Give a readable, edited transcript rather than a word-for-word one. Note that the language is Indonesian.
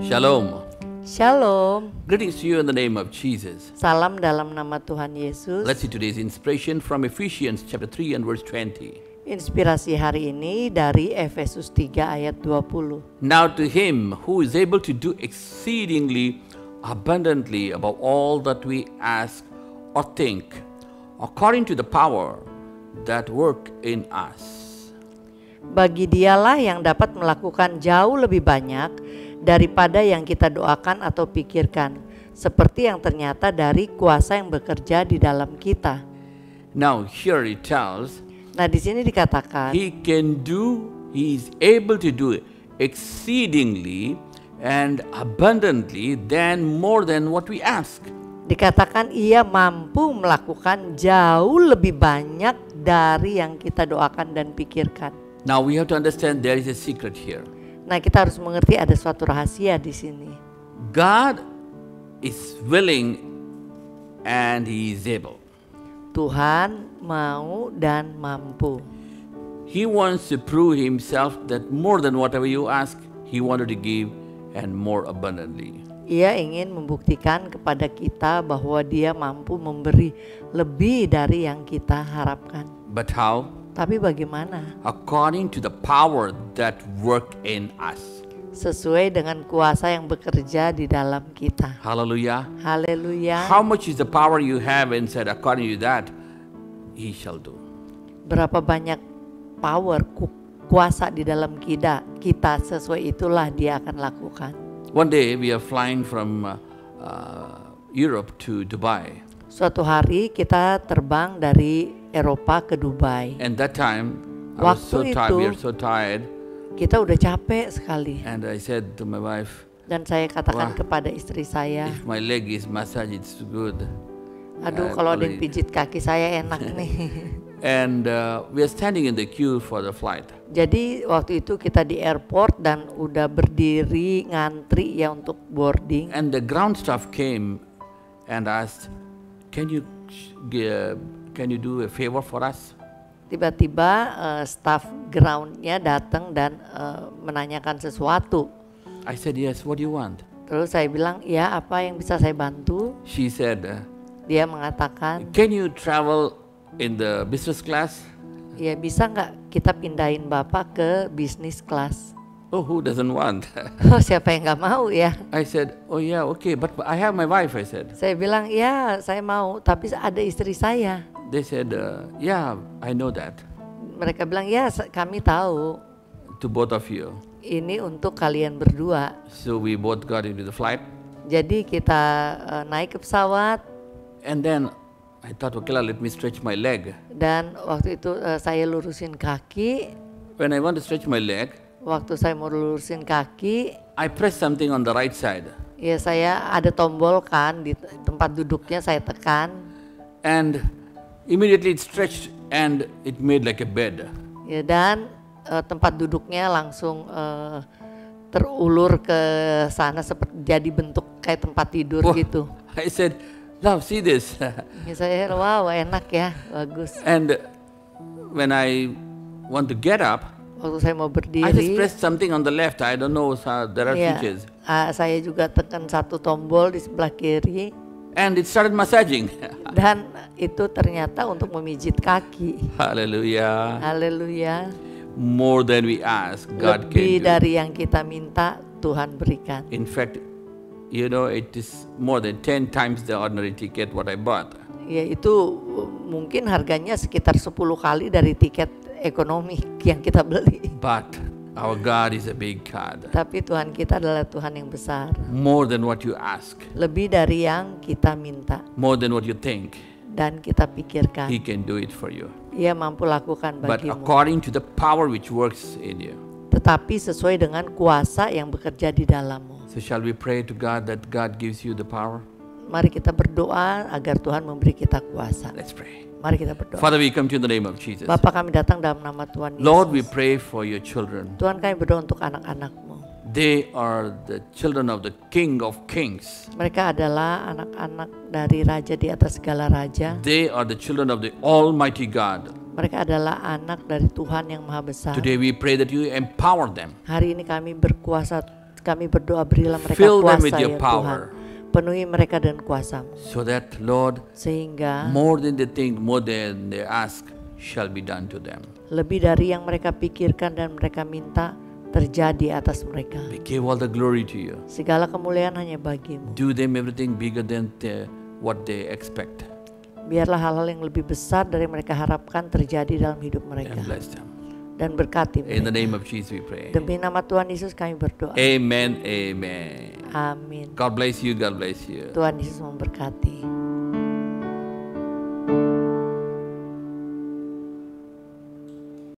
Shalom. Shalom. Greetings to you in the name of Jesus. Salam dalam nama Tuhan Yesus. Let's see today's inspiration from Ephesians chapter 3 and verse 20. Inspirasi hari ini dari Efesus 3 ayat 20. Now to him who is able to do exceedingly abundantly above all that we ask or think, according to the power that work in us. Bagi dialah yang dapat melakukan jauh lebih banyak daripada yang kita doakan atau pikirkan, seperti yang ternyata dari kuasa yang bekerja di dalam kita. Now here it tells, Nah, di sini dikatakan he is able to do exceedingly and abundantly more than what we ask. Dikatakan ia mampu melakukan jauh lebih banyak dari yang kita doakan dan pikirkan. Now we have to understand there is a secret here. Nah, kita harus mengerti ada suatu rahasia di sini. God is willing and he is able. Tuhan mau dan mampu. He wants to prove himself that more than whatever you ask, he wanted to give and more abundantly. Ia ingin membuktikan kepada kita bahwa dia mampu memberi lebih dari yang kita harapkan. But how? Tapi bagaimana? According to the power that work in us. Sesuai dengan kuasa yang bekerja di dalam kita. Hallelujah. Haleluya. How much is the power you have inside? According to that, he shall do. Berapa banyak power, kuasa di dalam kita sesuai itulah dia akan lakukan. One day we are flying from Europe to Dubai. Suatu hari kita terbang dari Eropa ke Dubai. And that time I was so Waktu tired. We itu are so tired. kita udah capek sekali. And I said to my wife, Dan saya katakan Wah, kepada istri saya, if my leg is massaged, it's good. aduh kalau ada yang pijit kaki saya enak nih. And we are standing in the queue for the flight. Jadi waktu itu kita di airport dan udah berdiri ngantri ya untuk boarding. And the ground staff came and asked, can you do a favor for us? Tiba-tiba staff groundnya datang dan menanyakan sesuatu. I said, yes, what do you want? Terus saya bilang, ya apa yang bisa saya bantu? She said, Dia mengatakan, can you travel in the business class? ya bisa nggak kita pindahin Bapak ke business class? Oh, who doesn't want? Oh, siapa yang nggak mau ya? I said, oh yeah, okay, but I have my wife, I said. Saya bilang, ya saya mau, tapi ada istri saya. They said, yeah, I know that. Mereka bilang, ya kami tahu. To both of you. Ini untuk kalian berdua. So we both got into the flight. Jadi kita naik ke pesawat. And then I thought, okay, let me stretch my leg. Dan waktu itu saya lurusin kaki. When I want to stretch my leg, Waktu saya mau lurusin kaki, I press something on the right side. ya saya ada tombol kan di tempat duduknya saya tekan. And immediately it stretched and it made like a bed. Ya, dan tempat duduknya langsung terulur ke sana seperti jadi bentuk kayak tempat tidur Wah, gitu. I said, love, see this. Ya, saya wow enak ya, bagus. And when I want to get up, Waktu saya mau I just berdiri, pressed something on the left. I don't know, there are ya, switches. saya juga tekan satu tombol di sebelah kiri And it started massaging. dan itu ternyata untuk memijit kaki. Hallelujah. Haleluya. More than we ask, God can Lebih do. dari yang kita minta, Tuhan berikan. In fact, you know, it is more than 10 times the ordinary ticket what I bought. Ya itu mungkin harganya sekitar 10 kali dari tiket ekonomi yang kita beli. But our God is a big God. Tapi Tuhan kita adalah Tuhan yang besar. More than what you ask, Lebih dari yang kita minta more than what you think, dan kita pikirkan. He can do it for you. Ia mampu lakukan But bagimu. according to the power which works in you. Tetapi sesuai dengan kuasa yang bekerja di dalammu. So shall we pray to God that God gives you the power? Mari kita berdoa agar Tuhan memberi kita kuasa. Let's pray. Mari kita berdoa. Father, we come to you in the name of Jesus. Bapa, kami datang dalam nama Tuhan Yesus. Lord, we pray for your children. Tuhan, kami berdoa untuk anak-anak-Mu. They are the children of the King of Kings. Mereka adalah anak-anak dari Raja di atas segala raja. They are the children of the Almighty God. Mereka adalah anak dari Tuhan yang Maha Besar. Today we pray that you empower them. Hari ini kami berdoa berilah mereka Fill them kuasa with your ya Tuhan. power. Penuhi mereka dengan kuasa-Mu. So that, Lord, Sehingga more than they think, more than they ask, shall be done to them. lebih dari yang mereka pikirkan dan mereka minta terjadi atas mereka. We give all the glory to you. Segala kemuliaan hanya bagi-Mu. Do them everything bigger than what they expect. Biarlah hal-hal yang lebih besar dari mereka harapkan terjadi dalam hidup mereka. And bless them. Dan berkati In the mereka. name of Jesus we pray. Demi nama Tuhan Yesus kami berdoa. Amen, amen. Amin. God bless you, God bless you. Tuhan Yesus memberkati.